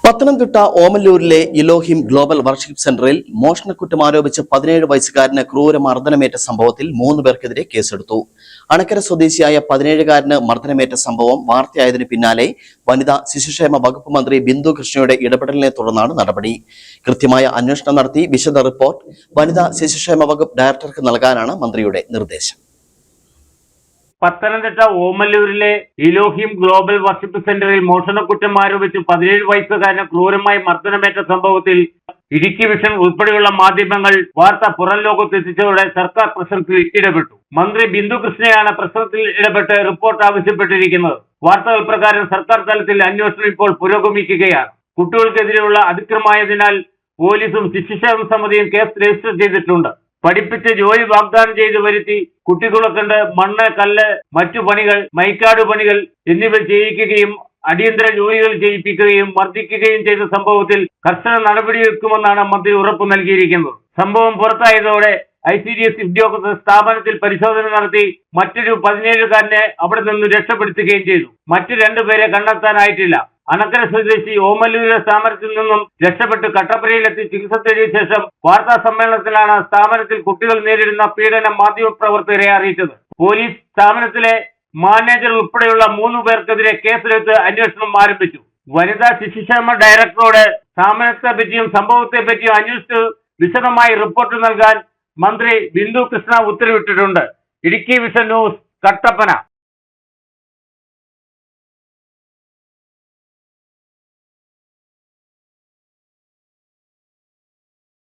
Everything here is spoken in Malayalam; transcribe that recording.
പത്തനംതിട്ട ഓമല്ലൂരിലെ ഇലോഹിം ഗ്ലോബൽ വർഷിപ്പ് സെന്ററിൽ മോഷണക്കുറ്റം ആരോപിച്ച് 17 വയസ്സുകാരന് ക്രൂരമർദ്ദനമേറ്റ സംഭവത്തിൽ 3 പേർക്കെതിരെ കേസെടുത്തു. അണക്കര സ്വദേശിയായ 17-കാരന് മർദ്ദനമേറ്റ സംഭവം വാർത്തയായതിനു പിന്നാലെ വനിതാ ശിശുക്ഷേമ വകുപ്പ് മന്ത്രി ബിന്ദു കൃഷ്ണയുടെ ഇടപെടലിനെ തുടർന്നാണ് നടപടി. കൃത്യമായ അന്വേഷണം നടത്തി വിശദ റിപ്പോർട്ട് വനിതാ ശിശുക്ഷേമ വകുപ്പ് ഡയറക്ടർക്ക് നൽകാനാണ് മന്ത്രിയുടെ നിർദ്ദേശം. പത്തനംതിട്ട ഓമല്ലൂരിലെ ഇലോഹിം ഗ്ലോബൽ വർഷിപ്പ് സെന്ററിൽ മോഷണക്കുറ്റം ആരോപിച്ച് 17 വയസ്സുകാരന് ക്രൂരമായി മർദ്ദനമേറ്റ സംഭവത്തിൽ ഇടുക്കി വിഷൻ ഉൾപ്പെടെയുള്ള മാധ്യമങ്ങൾ വാർത്ത പുറം ലോകത്തെത്തിച്ചതോടെ സർക്കാർ പ്രശ്നത്തിൽ ഇടപെട്ടു. മന്ത്രി ബിന്ദു കൃഷ്ണയാണ് പ്രശ്നത്തിൽ ഇടപെട്ട് റിപ്പോർട്ട് ആവശ്യപ്പെട്ടിരിക്കുന്നത്. വാർത്തകൾ പ്രകാരം സർക്കാർ തലത്തിൽ അന്വേഷണം ഇപ്പോൾ പുരോഗമിക്കുകയാണ്. കുട്ടികൾക്കെതിരെയുള്ള അതിക്രമമായതിനാൽ പോലീസും ശിശുക്ഷേമ സമിതിയും കേസ് രജിസ്റ്റർ ചെയ്തിട്ടുണ്ട്. പഠിപ്പിച്ച് ജോലി വാഗ്ദാനം ചെയ്ത് വരുത്തി കുട്ടികളെ കൊണ്ട് മണ്ണ്, കല്ല്, മറ്റു പണികൾ, മൈക്കാട് പണികൾ എന്നിവ ചെയ്യിക്കുകയും അടിയന്തര ജോലികൾ ചെയ്യിപ്പിക്കുകയും മർദ്ദിക്കുകയും ചെയ്ത സംഭവത്തിൽ കർശന നടപടിയെടുക്കുമെന്നാണ് മന്ത്രി ഉറപ്പു നൽകിയിരിക്കുന്നത്. സംഭവം പുറത്തായതോടെ ICDS ഉദ്യോഗസ്ഥർ സ്ഥാപനത്തിൽ പരിശോധന നടത്തി മറ്റൊരു 17-കാരനെ അവിടെ നിന്ന് രക്ഷപ്പെടുത്തുകയും ചെയ്തു. മറ്റു 2 പേരെ കണ്ടെത്താനായിട്ടില്ല. അണക്കര സ്വദേശി ഓമല്ലൂരിലെ സ്ഥാപനത്തിൽ നിന്നും രക്ഷപ്പെട്ട് കട്ടപ്പനയിലെത്തി ചികിത്സ തേടിയ ശേഷം വാർത്താ സമ്മേളനത്തിലാണ് സ്ഥാപനത്തിൽ കുട്ടികൾ നേരിടുന്ന പീഡനം മാധ്യമപ്രവർത്തകരെ അറിയിച്ചത്. പോലീസ് സ്ഥാപനത്തിലെ മാനേജർ ഉൾപ്പെടെയുള്ള 3 പേർക്കെതിരെ കേസെടുത്ത് അന്വേഷണം ആരംഭിച്ചു. വനിതാ ശിശുക്ഷേമ ഡയറക്ടറോട് സ്ഥാപനത്തെ പറ്റിയും സംഭവത്തെ പറ്റിയും അന്വേഷിച്ച് വിശദമായി റിപ്പോർട്ട് നൽകാൻ മന്ത്രി ബിന്ദു കൃഷ്ണ ഉത്തരവിട്ടിട്ടുണ്ട്. Idukki vision news, Kattappana.